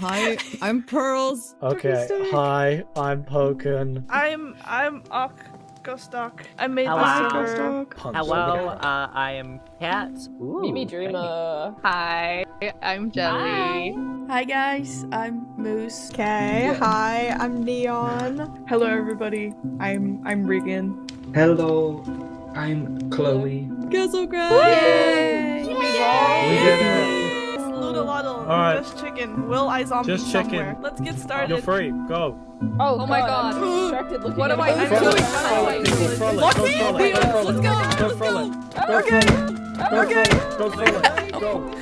Hi, I'm Pearls. Okay, hi, I'm Poken. I'm Gostok. I made Hello. the server. Hello, I am Cat. Ooh, Mimi thank Dreamer. Hi, I'm Jelly. Hi guys, I'm Moose. Okay, hi, I'm Neon. Hello everybody. I'm Regan. Hello, I'm Chloe. Castle Grab! Yay! We did it. Sloodle-waddle, Alright. just chicken. Will I zombie Just chicken. somewhere? Let's get started. You're free, go. Oh my God. I'm too distracted looking What at am I a doing? photo. What Go am I frolic, doing? go frolic, Let's go, go let's frolic. go. Go frolic, go.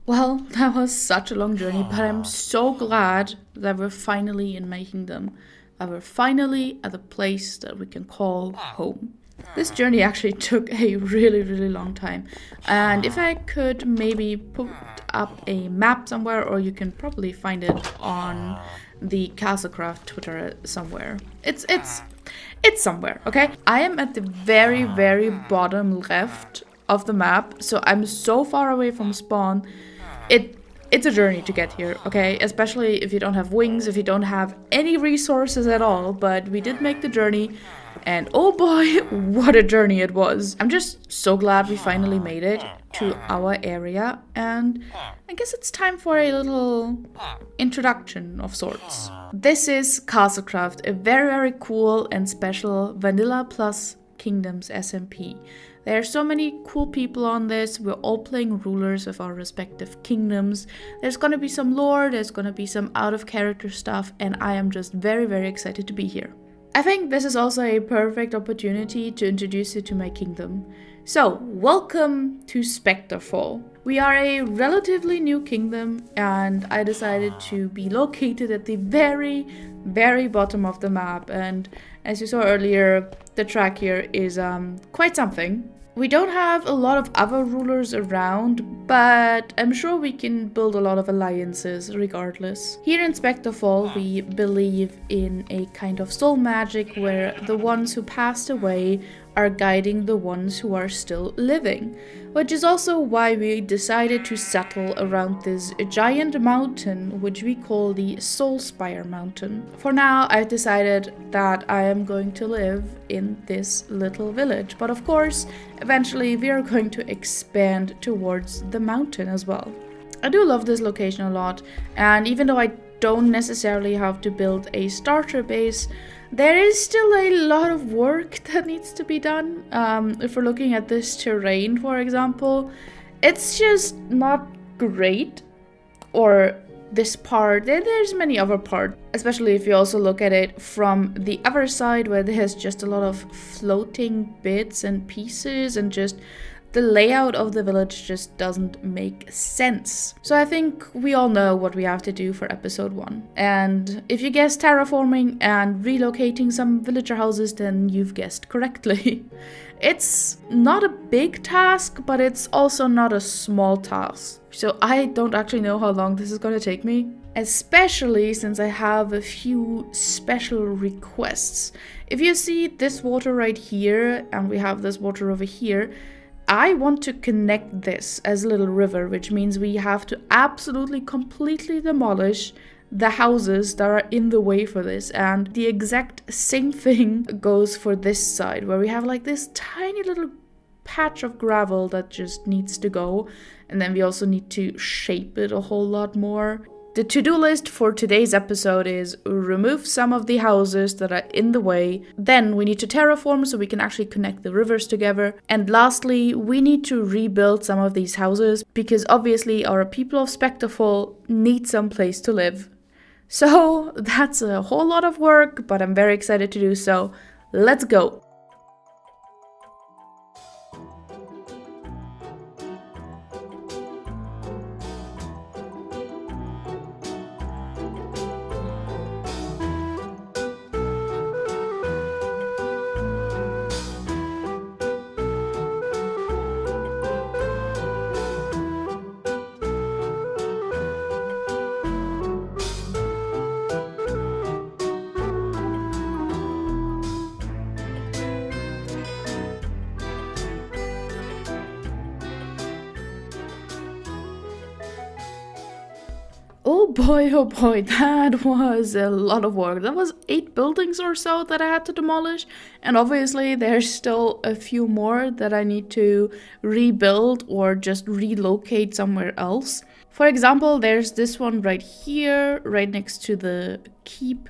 Well, that was such a long journey, but I'm so glad that we're finally in my kingdom. That we're finally at the place that we can call home. This journey actually took a really long time. And if I could maybe put up a map somewhere, or you can probably find it on the Castlecraft Twitter somewhere. It's somewhere, okay? I am at the very bottom left of the map, so I'm so far away from spawn. It's a journey to get here, okay? Especially if you don't have wings, if you don't have any resources at all, but we did make the journey, and oh boy, what a journey it was. I'm just so glad we finally made it to our area, and I guess it's time for a little introduction of sorts. This is Castlecraft, a very cool and special Vanilla Plus Kingdoms SMP. There are so many cool people on this. We're all playing rulers of our respective kingdoms. There's gonna be some lore, there's gonna be some out of character stuff, and I am just very excited to be here. I think this is also a perfect opportunity to introduce you to my kingdom. So, welcome to Specterfall. We are a relatively new kingdom, and I decided to be located at the very bottom of the map, and as you saw earlier, the track here is quite something. We don't have a lot of other rulers around, but I'm sure we can build a lot of alliances regardless. Here in Specterfall, we believe in a kind of soul magic where the ones who passed away are guiding the ones who are still living, which is also why we decided to settle around this giant mountain, which we call the Soulspire Mountain. For now, I've decided that I am going to live in this little village, but of course, eventually we are going to expand towards the mountain as well. I do love this location a lot, and even though I don't necessarily have to build a starter base, there is still a lot of work that needs to be done. If we're looking at this terrain, for example, it's just not great. Or this part, there's many other parts, especially if you also look at it from the other side where there's just a lot of floating bits and pieces, and just the layout of the village just doesn't make sense. So I think we all know what we have to do for episode 1. And if you guessed terraforming and relocating some villager houses, then you've guessed correctly. It's not a big task, but it's also not a small task. So I don't actually know how long this is going to take me. Especially since I have a few special requests. If you see this water right here, and we have this water over here, I want to connect this as a little river, which means we have to absolutely completely demolish the houses that are in the way for this. And the exact same thing goes for this side, where we have like this tiny little patch of gravel that just needs to go. And then we also need to shape it a whole lot more. The to-do list for today's episode is remove some of the houses that are in the way. Then we need to terraform so we can actually connect the rivers together. And lastly, we need to rebuild some of these houses because obviously our people of Specterfall need some place to live. So that's a whole lot of work, but I'm very excited to do so. Let's go! Oh boy, that was a lot of work. That was 8 buildings or so that I had to demolish. And obviously there's still a few more that I need to rebuild or just relocate somewhere else. For example, there's this one right here, right next to the keep,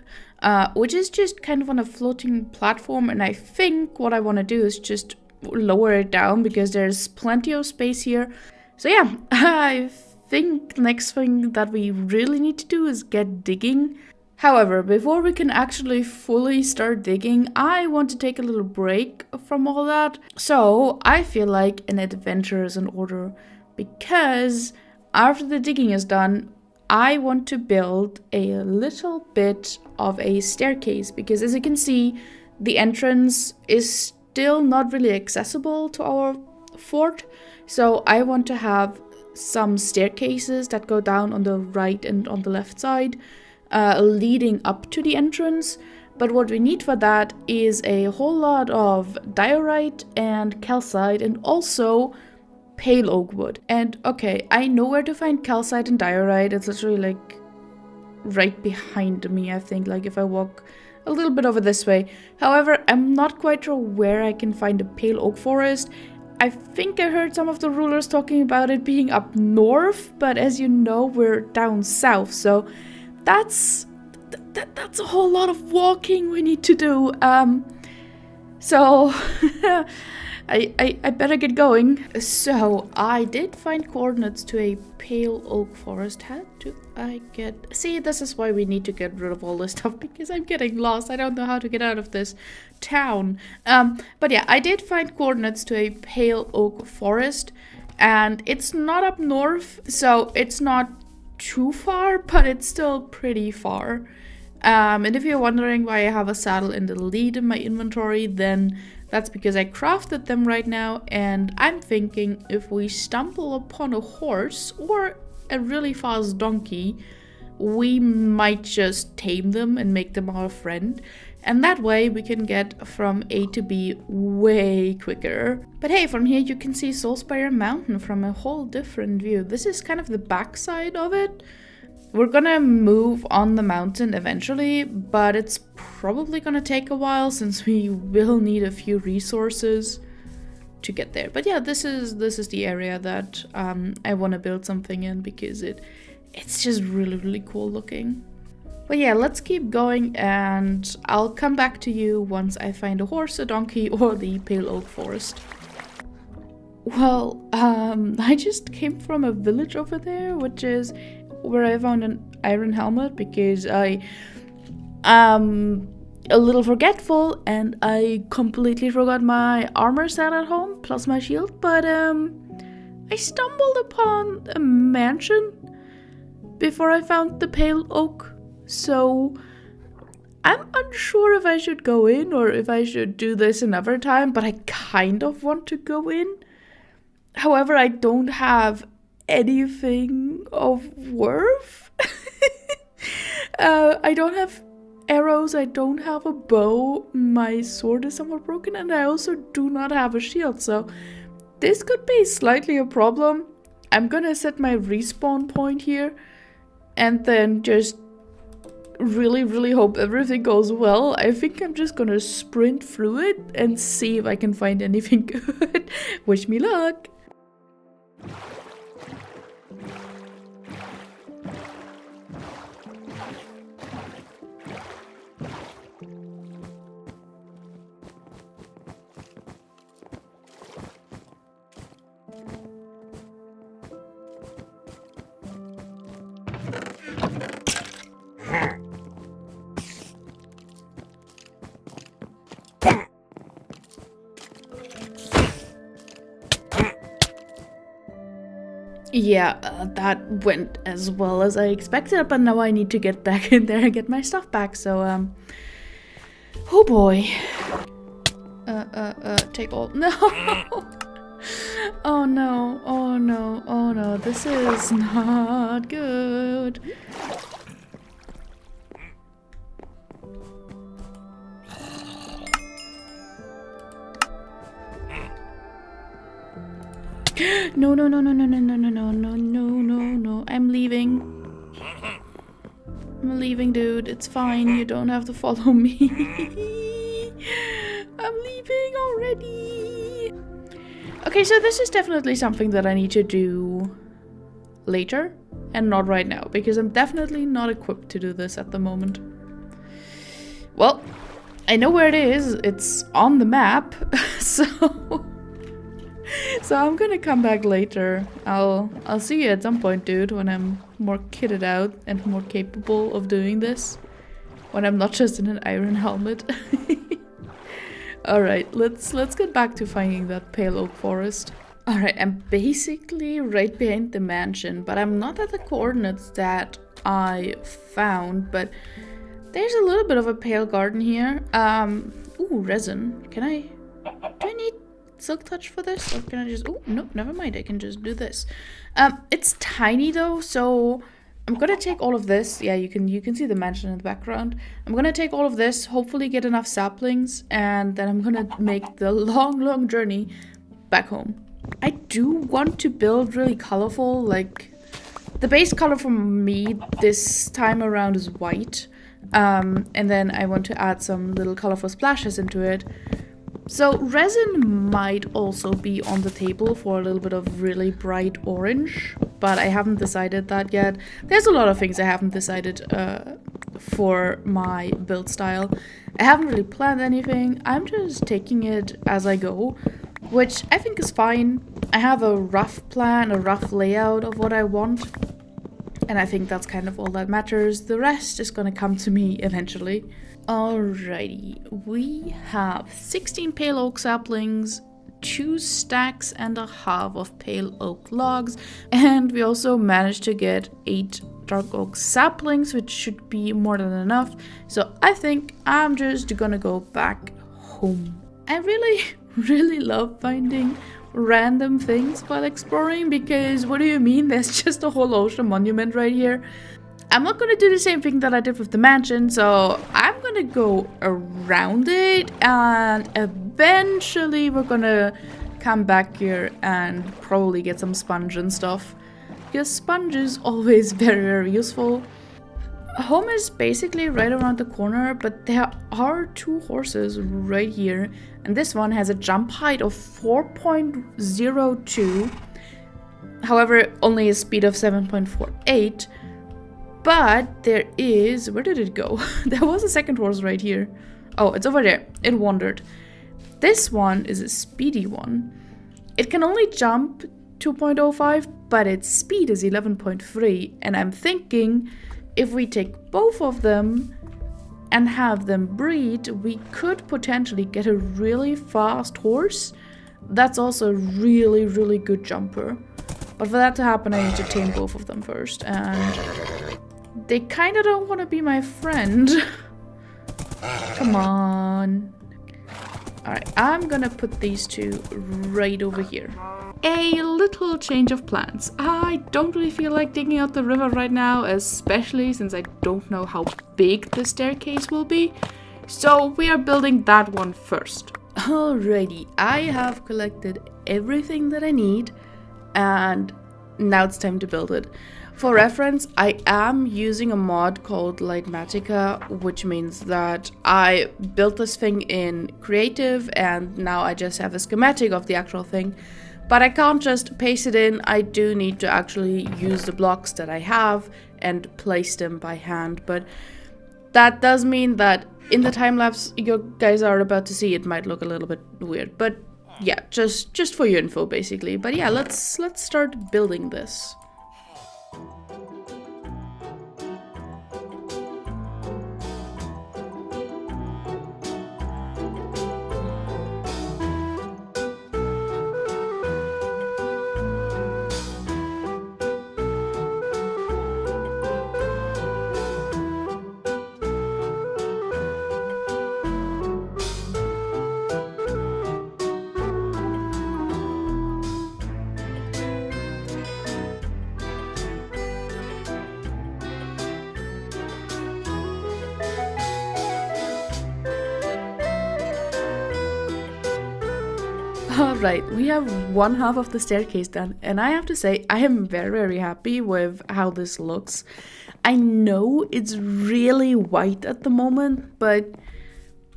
which is just kind of on a floating platform. And I think what I want to do is just lower it down because there's plenty of space here. So yeah, I think the next thing that we really need to do is get digging. However, before we can actually fully start digging, I want to take a little break from all that. So I feel like an adventure is in order because after the digging is done, I want to build a little bit of a staircase because as you can see, the entrance is still not really accessible to our fort. So I want to have some staircases that go down on the right and on the left side, leading up to the entrance. But what we need for that is a whole lot of diorite and calcite and also pale oak wood. And okay, I know where to find calcite and diorite. It's literally like right behind me, I think, like if I walk a little bit over this way. However, I'm not quite sure where I can find a pale oak forest. I think I heard some of the rulers talking about it being up north, but as you know, we're down south, so that's a whole lot of walking we need to do. So I better get going. So I did find coordinates to a pale oak forest. How do I get... See, this is why we need to get rid of all this stuff, because I'm getting lost. I don't know how to get out of this town. But yeah, I did find coordinates to a pale oak forest, and it's not up north, so it's not too far, but it's still pretty far. And if you're wondering why I have a saddle and a lead in my inventory, then that's because I crafted them right now, and I'm thinking if we stumble upon a horse or a really fast donkey, we might just tame them and make them our friend. And that way we can get from A to B way quicker. But hey, from here you can see Soulspire Mountain from a whole different view. This is kind of the backside of it. We're gonna move on the mountain eventually, but it's probably gonna take a while since we will need a few resources to get there. But yeah, this is the area that I want to build something in because it's just really cool looking. But yeah, let's keep going and I'll come back to you once I find a horse, a donkey, or the pale oak forest. Well, I just came from a village over there, which is where I found an iron helmet because I a little forgetful and I completely forgot my armor set at home plus my shield, but I stumbled upon a mansion before I found the pale oak, so I'm unsure if I should go in or if I should do this another time, but I kind of want to go in. However, I don't have anything of worth. I don't have arrows, I don't have a bow, my sword is somewhat broken, and I also do not have a shield, so this could be slightly a problem. I'm gonna set my respawn point here and then just really hope everything goes well. I think I'm just gonna sprint through it and see if I can find anything good. Wish me luck! Yeah, that went as well as I expected, but now I need to get back in there and get my stuff back, so, oh boy. Take all- No! Oh no, oh no, oh no, this is not good. No, no, no, no, no, no, no, no, no, no, no, no, no. I'm leaving. I'm leaving, dude. It's fine. You don't have to follow me. I'm leaving already. Okay, so this is definitely something that I need to do later and not right now, because I'm definitely not equipped to do this at the moment. Well, I know where it is. It's on the map, so I'm gonna come back later. I'll see you at some point, dude, when I'm more kitted out and more capable of doing this. When I'm not just in an iron helmet. Alright, let's get back to finding that pale oak forest. Alright, I'm basically right behind the mansion, but I'm not at the coordinates that I found, but there's a little bit of a pale garden here. Ooh, resin. Do I need silk touch for this? Or can I just, oh, no, never mind. I can just do this. It's tiny though, so I'm gonna take all of this. Yeah, you can see the mansion in the background. I'm gonna take all of this, hopefully get enough saplings, and then I'm gonna make the long journey back home. I do want to build really colorful, like the base color for me this time around is white. And then I want to add some little colorful splashes into it. So resin might also be on the table for a little bit of really bright orange, but I haven't decided that yet. There's a lot of things I haven't decided for my build style. I haven't really planned anything. I'm just taking it as I go, which I think is fine. I have a rough plan, a rough layout of what I want, and I think that's kind of all that matters. The rest is gonna come to me eventually. Alrighty, we have 16 pale oak saplings, 2 stacks and a half of pale oak logs, and we also managed to get 8 dark oak saplings, which should be more than enough. So I think I'm just gonna go back home. I really love finding random things while exploring, because what do you mean? There's just a whole ocean monument right here. I'm not gonna do the same thing that I did with the mansion, so I'm gonna go around it, and eventually we're gonna come back here and probably get some sponge and stuff, because sponge is always very useful. Home is basically right around the corner, but there are 2 horses right here, and this one has a jump height of 4.02, however only a speed of 7.48. But there is, where did it go? There was a second horse right here. Oh, it's over there. It wandered. This one is a speedy one. It can only jump 2.05, but its speed is 11.3. And I'm thinking if we take both of them and have them breed, we could potentially get a really fast horse. That's also a really good jumper. But for that to happen, I need to tame both of them first. And they kind of don't want to be my friend. Come on. Alright, I'm gonna put these 2 right over here. A little change of plans. I don't really feel like digging out the river right now, especially since I don't know how big the staircase will be. So we are building that one first. Alrighty, I have collected everything that I need, and now it's time to build it. For reference, I am using a mod called Lightmatica, which means that I built this thing in creative and now I just have a schematic of the actual thing. But I can't just paste it in, I do need to actually use the blocks that I have and place them by hand. But that does mean that in the time lapse you guys are about to see, it might look a little bit weird. But yeah, just for your info basically. But yeah, let's start building this. Right, we have one half of the staircase done, and I have to say, I am very, very happy with how this looks. I know it's really white at the moment, but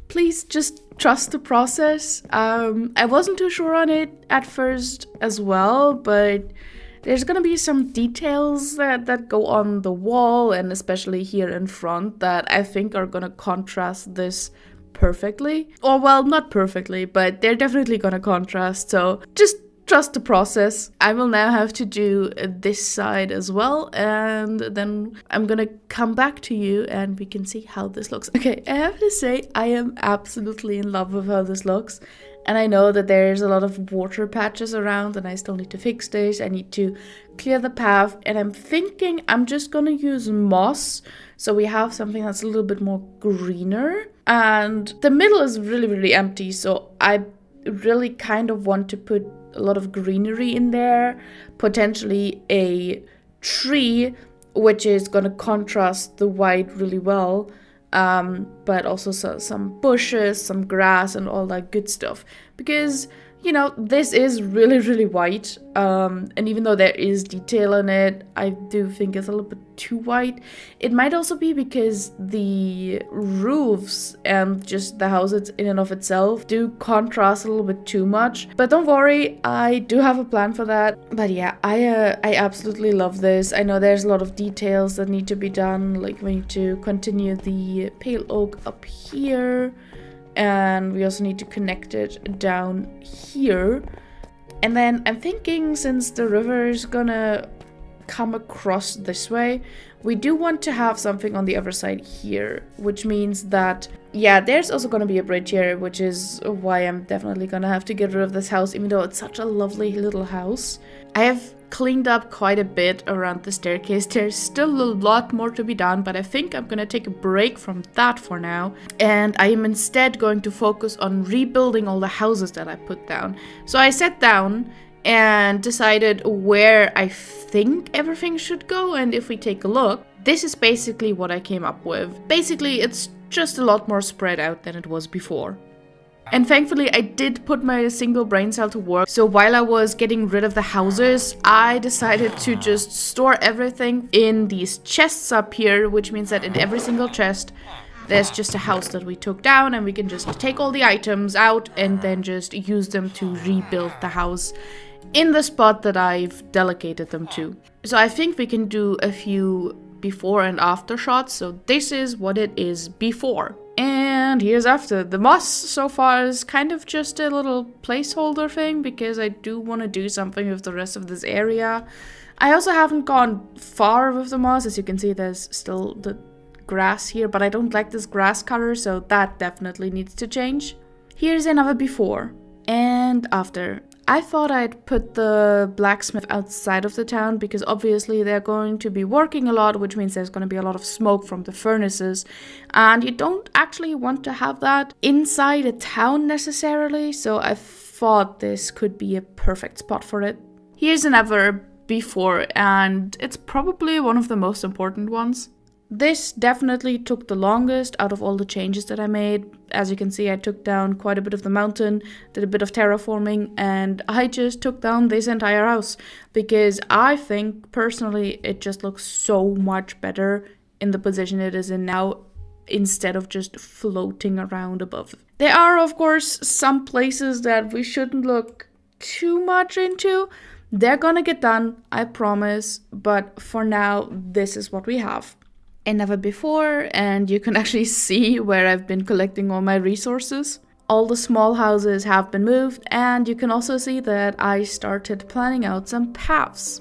please just trust the process. I wasn't too sure on it at first as well, but there's gonna be some details that go on the wall, and especially here in front, that I think are gonna contrast this perfectly. Or well, not perfectly, but they're definitely gonna contrast, so just trust the process. I will now have to do this side as well, and then I'm gonna come back to you and we can see how this looks. Okay, I have to say I am absolutely in love with how this looks. And I know that there's a lot of water patches around and I still need to fix this. I need to clear the path, and I'm thinking I'm just gonna use moss so we have something that's a little bit more greener. And the middle is really, really empty, so I really kind of want to put a lot of greenery in there, potentially a tree, which is gonna contrast the white really well. But also some bushes, some grass, and all that good stuff. Because, you know, this is really, really white. And even though there is detail in it, I do think it's a little bit too white. It might also be because the roofs and just the houses in and of itself do contrast a little bit too much. But don't worry, I do have a plan for that. But yeah, I absolutely love this. I know there's a lot of details that need to be done. Like we need to continue the pale oak up here. And we also need to connect it down here. And then I'm thinking, since the river is gonna come across this way, we do want to have something on the other side here, which means that, yeah, there's also gonna be a bridge here, which is why I'm definitely gonna have to get rid of this house, even though it's such a lovely little house. I have cleaned up quite a bit around the staircase. There's still a lot more to be done, but I think I'm gonna take a break from that for now, and I am instead going to focus on rebuilding all the houses that I put down. So I sat down and decided where I think everything should go, and if we take a look, this is basically what I came up with. Basically, it's just a lot more spread out than it was before. And thankfully, I did put my single brain cell to work. So while I was getting rid of the houses, I decided to just store everything in these chests up here, which means that in every single chest, there's just a house that we took down, and we can just take all the items out and then just use them to rebuild the house in the spot that I've delegated them to. So I think we can do a few before and after shots. So this is what it is before. And here's after. The moss so far is kind of just a little placeholder thing, because I do want to do something with the rest of this area. I also haven't gone far with the moss. As you can see, there's still the grass here, but I don't like this grass color, so that definitely needs to change. Here's another before and after. I thought I'd put the blacksmith outside of the town, because obviously they're going to be working a lot, which means there's going to be a lot of smoke from the furnaces, and you don't actually want to have that inside a town necessarily, so I thought this could be a perfect spot for it. Here's another before, and it's probably one of the most important ones. This definitely took the longest out of all the changes that I made. As you can see, I took down quite a bit of the mountain, did a bit of terraforming, and I just took down this entire house, because I think personally it just looks so much better in the position it is in now, instead of just floating around above. There are, of course, some places that we shouldn't look too much into. They're gonna get done, I promise, but for now, this is what we have. And never before, and you can actually see where I've been collecting all my resources. All the small houses have been moved, and you can also see that I started planning out some paths.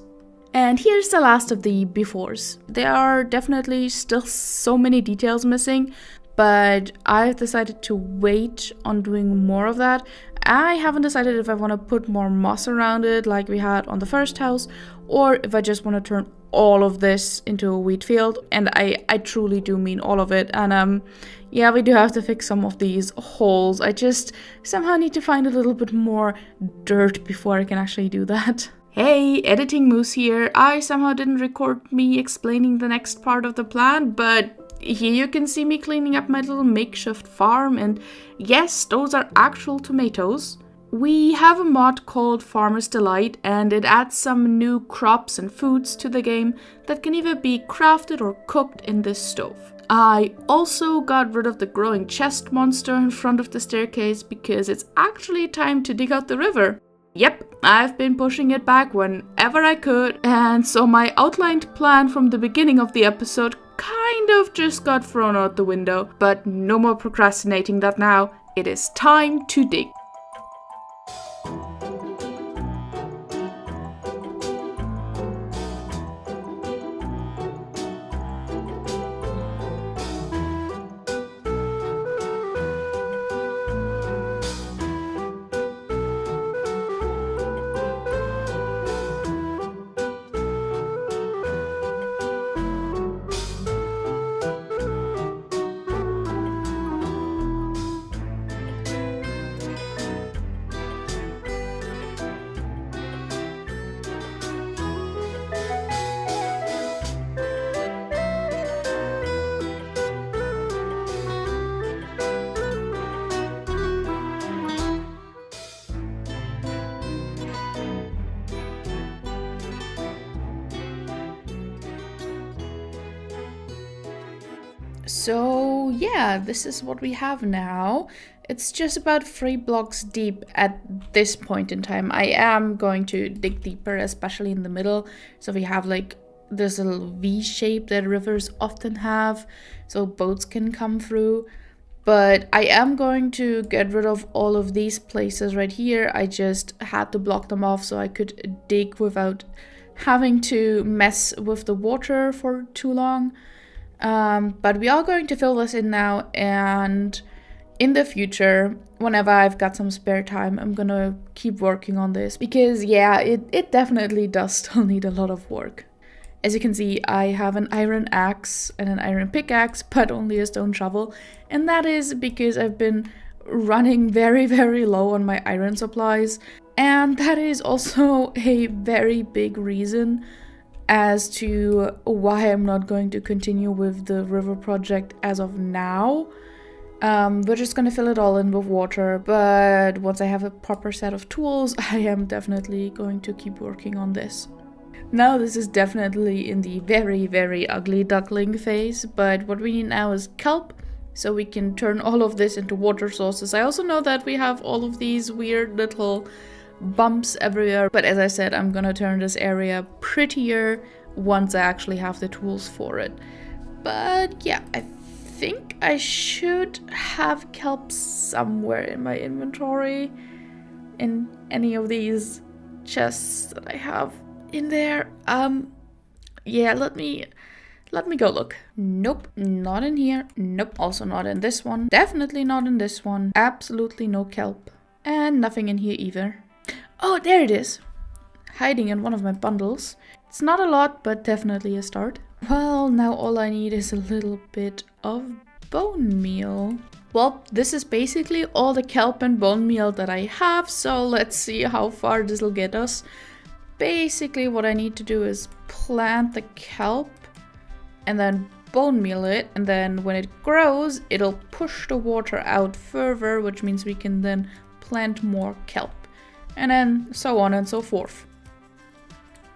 And here's the last of the befores. There are definitely still so many details missing, but I've decided to wait on doing more of that. I haven't decided if I want to put more moss around it like we had on the first house, or if I just want to turn all of this into a wheat field, and I truly do mean all of it. And yeah, we do have to fix some of these holes. I just somehow need to find a little bit more dirt before I can actually do that. Hey, Editing Moose here. I somehow didn't record me explaining the next part of the plan, but here you can see me cleaning up my little makeshift farm, and yes, those are actual tomatoes. We have a mod called Farmer's Delight, and it adds some new crops and foods to the game that can either be crafted or cooked in this stove. I also got rid of the growing chest monster in front of the staircase because it's actually time to dig out the river. Yep, I've been pushing it back whenever I could, and so my outlined plan from the beginning of the episode kind of just got thrown out the window. But no more procrastinating that now. It is time to dig. So yeah, this is what we have now. It's just about 3 blocks deep at this point in time. I am going to dig deeper, especially in the middle. So we have like this little V shape that rivers often have, so boats can come through. But I am going to get rid of all of these places right here. I just had to block them off so I could dig without having to mess with the water for too long. But we are going to fill this in now, and in the future, whenever I've got some spare time, I'm gonna keep working on this because yeah, it definitely does still need a lot of work. As you can see, I have an iron axe and an iron pickaxe, but only a stone shovel, and that is because I've been running very, very low on my iron supplies, and that is also a very big reason as to why I'm not going to continue with the river project as of now. We're just gonna fill it all in with water, but once I have a proper set of tools, I am definitely going to keep working on this. Now this is definitely in the very, very ugly duckling phase, but what we need now is kelp, so we can turn all of this into water sources. I also know that we have all of these weird little bumps everywhere, but as I said, I'm gonna turn this area prettier once I actually have the tools for it. But yeah, I think I should have kelp somewhere in my inventory, in any of these chests that I have in there. Yeah, let me go look. Nope, not in here. Nope, also not in this one. Definitely not in this one. Absolutely no kelp. And nothing in here either. Oh, there it is. Hiding in one of my bundles. It's not a lot, but definitely a start. Well, now all I need is a little bit of bone meal. Well, this is basically all the kelp and bone meal that I have, so let's see how far this will get us. Basically, what I need to do is plant the kelp and then bone meal it, and then when it grows, it'll push the water out further, which means we can then plant more kelp. And then so on and so forth.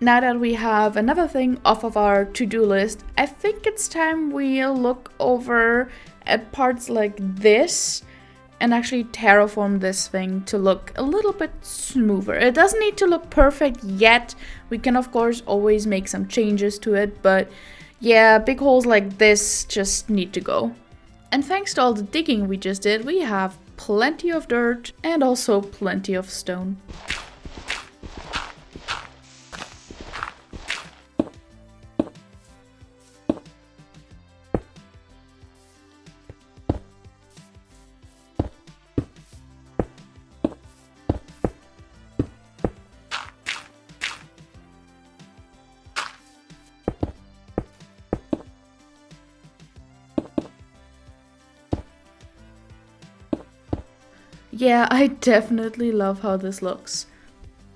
Now that we have another thing off of our to-do list, I think it's time we look over at parts like this and actually terraform this thing to look a little bit smoother. It doesn't need to look perfect yet. We can of course always make some changes to it, but yeah, big holes like this just need to go. And thanks to all the digging we just did, we have plenty of dirt and also plenty of stone. Yeah, I definitely love how this looks.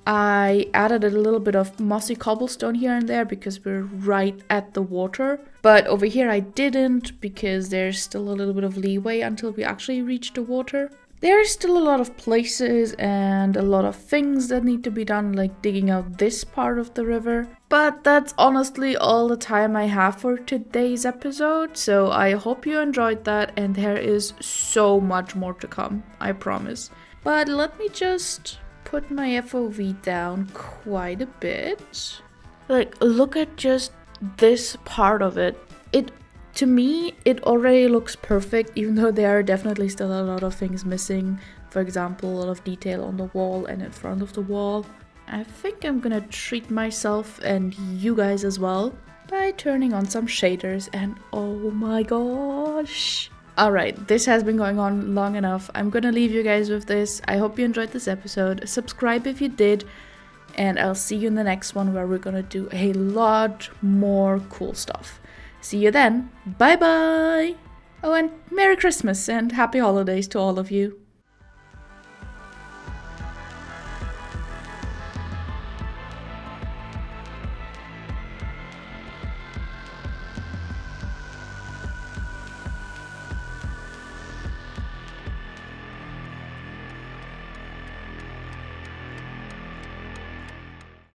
I added a little bit of mossy cobblestone here and there because we're right at the water. But over here I didn't because there's still a little bit of leeway until we actually reach the water. There's still a lot of places and a lot of things that need to be done, like digging out this part of the river. But that's honestly all the time I have for today's episode, so I hope you enjoyed that, and there is so much more to come, I promise. But let me just put my FOV down quite a bit. Like, look at just this part of it. To me, it already looks perfect, even though there are definitely still a lot of things missing. For example, a lot of detail on the wall and in front of the wall. I think I'm gonna treat myself and you guys as well by turning on some shaders, and oh my gosh. Alright, this has been going on long enough. I'm gonna leave you guys with this. I hope you enjoyed this episode. Subscribe if you did, and I'll see you in the next one where we're gonna do a lot more cool stuff. See you then. Bye bye. Oh, and Merry Christmas and Happy Holidays to all of you.